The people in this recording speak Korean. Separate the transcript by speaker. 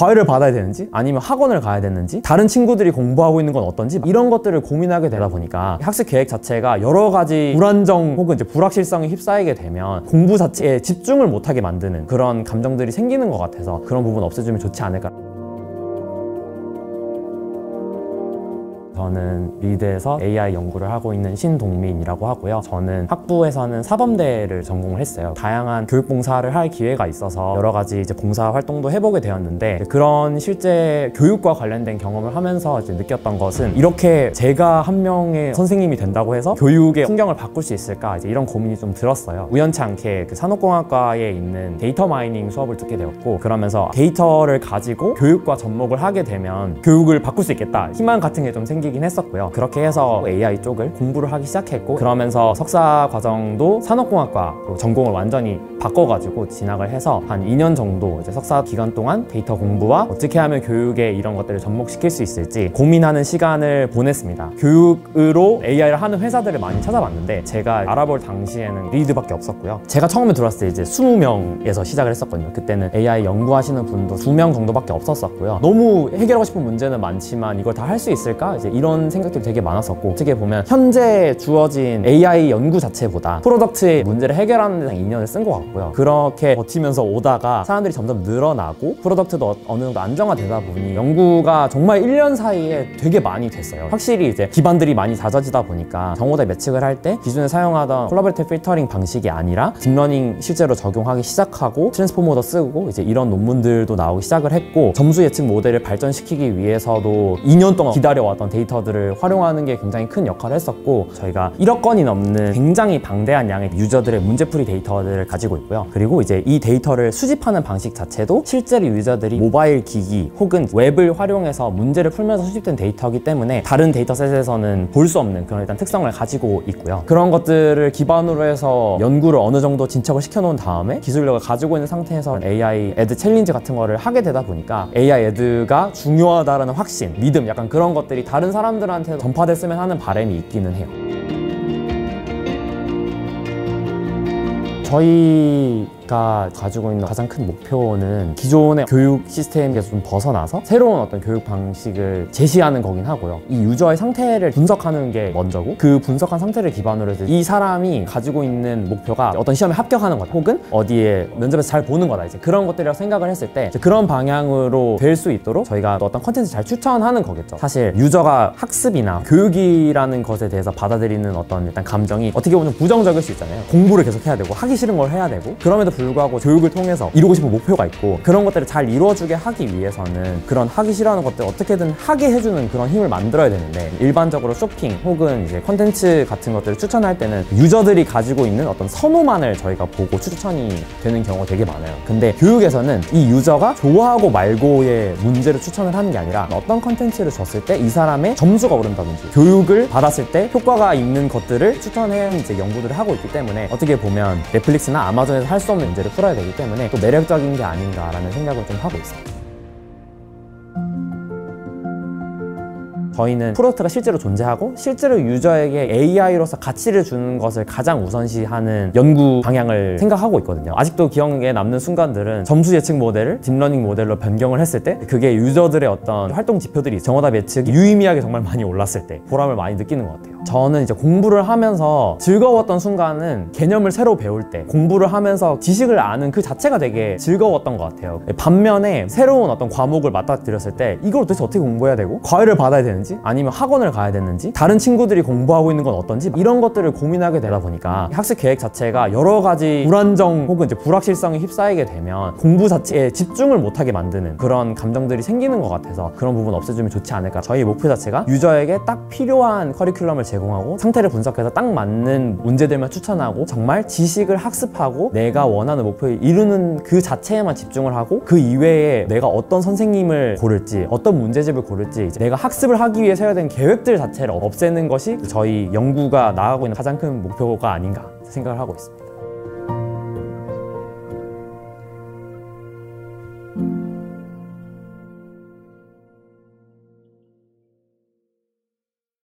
Speaker 1: 과외를 받아야 되는지 아니면 학원을 가야 되는지 다른 친구들이 공부하고 있는 건 어떤지 이런 것들을 고민하게 되다 보니까 학습 계획 자체가 여러 가지 불안정 혹은 이제 불확실성에 휩싸이게 되면 공부 자체에 집중을 못하게 만드는 그런 감정들이 생기는 것 같아서 그런 부분 없애주면 좋지 않을까. 저는 리드에서 AI 연구를 하고 있는 신동민이라고 하고요. 저는 학부에서는 사범대를 전공을 했어요. 다양한 교육봉사를 할 기회가 있어서 여러 가지 이제 봉사 활동도 해보게 되었는데 그런 실제 교육과 관련된 경험을 하면서 이제 느꼈던 것은 이렇게 제가 한 명의 선생님이 된다고 해서 교육의 풍경을 바꿀 수 있을까 이제 이런 고민이 좀 들었어요. 우연치 않게 그 산업공학과에 있는 데이터 마이닝 수업을 듣게 되었고 그러면서 데이터를 가지고 교육과 접목을 하게 되면 교육을 바꿀 수 있겠다 희망 같은 게 좀 생기긴 했었고요. 그렇게 해서 AI 쪽을 공부를 하기 시작했고 그러면서 석사 과정도 산업공학과로 전공을 완전히 바꿔가지고 진학을 해서 한 2년 정도 이제 석사 기간 동안 데이터 공부와 어떻게 하면 교육에 이런 것들을 접목시킬 수 있을지 고민하는 시간을 보냈습니다. 교육으로 AI를 하는 회사들을 많이 찾아봤는데 제가 알아볼 당시에는 리드밖에 없었고요. 제가 처음에 들어왔을 때 이제 20명에서 시작을 했었거든요. 그때는 AI 연구하시는 분도 2명 정도밖에 없었고요. 너무 해결하고 싶은 문제는 많지만 이걸 다 할 수 있을까? 이제 이런 생각들이 되게 많았었고 어떻게 보면 현재 주어진 AI 연구 자체보다 프로덕트의 문제를 해결하는 데 2년을 쓴 것 같고요. 그렇게 버티면서 오다가 사람들이 점점 늘어나고 프로덕트도 어느 정도 안정화되다 보니 연구가 정말 1년 사이에 되게 많이 됐어요. 확실히 이제 기반들이 많이 잦아지다 보니까 경호대 매측을 할 때 기존에 사용하던 콜라보레이티브 필터링 방식이 아니라 딥러닝 실제로 적용하기 시작하고 트랜스포머도 쓰고 이제 이런 논문들도 나오기 시작을 했고 점수 예측 모델을 발전시키기 위해서도 2년 동안 기다려왔던 데이터들을 활용하는 게 굉장히 큰 역할을 했었고 저희가 1억 건이 넘는 굉장히 방대한 양의 유저들의 문제풀이 데이터들을 가지고 있고요. 그리고 이제 이 데이터를 수집하는 방식 자체도 실제로 유저들이 모바일 기기 혹은 웹을 활용해서 문제를 풀면서 수집된 데이터이기 때문에 다른 데이터셋에서는 볼 수 없는 그런 일단 특성을 가지고 있고요. 그런 것들을 기반으로 해서 연구를 어느 정도 진척을 시켜놓은 다음에 기술력을 가지고 있는 상태에서 AI 에드 챌린지 같은 거를 하게 되다 보니까 AI 에드가 중요하다라는 확신, 믿음 약간 그런 것들이 다른 사람들한테 전파됐으면 하는 바람이 있기는 해요. 저희가 가지고 있는 가장 큰 목표는 기존의 교육 시스템에서 좀 벗어나서 새로운 어떤 교육 방식을 제시하는 거긴 하고요. 이 유저의 상태를 분석하는 게 먼저고 그 분석한 상태를 기반으로 해서 이 사람이 가지고 있는 목표가 어떤 시험에 합격하는 거다 혹은 어디에 면접에서 잘 보는 거다 이제 그런 것들이라고 생각을 했을 때 그런 방향으로 될 수 있도록 저희가 또 어떤 컨텐츠 잘 추천하는 거겠죠. 사실 유저가 학습이나 교육이라는 것에 대해서 받아들이는 어떤 일단 감정이 어떻게 보면 부정적일 수 있잖아요. 공부를 계속 해야 되고 하기 싫은 걸 해야 되고 그럼에도 불구하고 교육을 통해서 이루고 싶은 목표가 있고 그런 것들을 잘 이루어주게 하기 위해서는 그런 하기 싫어하는 것들을 어떻게든 하게 해주는 그런 힘을 만들어야 되는데 일반적으로 쇼핑 혹은 이제 컨텐츠 같은 것들을 추천할 때는 유저들이 가지고 있는 어떤 선호만을 저희가 보고 추천이 되는 경우가 되게 많아요. 근데 교육에서는 이 유저가 좋아하고 말고의 문제를 추천을 하는 게 아니라 어떤 컨텐츠를 줬을 때 이 사람의 점수가 오른다든지 교육을 받았을 때 효과가 있는 것들을 추천해 이제 연구들을 하고 있기 때문에 어떻게 보면 넷플릭스나 아마존에서 할 수 없는 문제를 풀어야 되기 때문에 또 매력적인 게 아닌가라는 생각을 좀 하고 있습니다. 저희는 프로덕트가 실제로 존재하고 실제로 유저에게 AI로서 가치를 주는 것을 가장 우선시하는 연구 방향을 생각하고 있거든요. 아직도 기억에 남는 순간들은 점수 예측 모델을 딥러닝 모델로 변경을 했을 때 그게 유저들의 어떤 활동 지표들이 정오답 예측이 유의미하게 정말 많이 올랐을 때 보람을 많이 느끼는 것 같아요. 저는 이제 공부를 하면서 즐거웠던 순간은 개념을 새로 배울 때 공부를 하면서 지식을 아는 그 자체가 되게 즐거웠던 것 같아요. 반면에 새로운 어떤 과목을 맞닥뜨렸을 때 이걸 도대체 어떻게 공부해야 되고 과외를 받아야 되는지 아니면 학원을 가야 되는지 다른 친구들이 공부하고 있는 건 어떤지 이런 것들을 고민하게 되다 보니까 학습 계획 자체가 여러 가지 불안정 혹은 이제 불확실성에 휩싸이게 되면 공부 자체에 집중을 못하게 만드는 그런 감정들이 생기는 것 같아서 그런 부분 없애주면 좋지 않을까. 저희 목표 자체가 유저에게 딱 필요한 커리큘럼을 제공하고 상태를 분석해서 딱 맞는 문제들만 추천하고 정말 지식을 학습하고 내가 원하는 목표에 이루는 그 자체에만 집중을 하고 그 이외에 내가 어떤 선생님을 고를지 어떤 문제집을 고를지 이제 내가 학습을 하기 위해 세워야 되는 계획들 자체를 없애는 것이 저희 연구가 나아가고 있는 가장 큰 목표가 아닌가 생각을 하고 있습니다.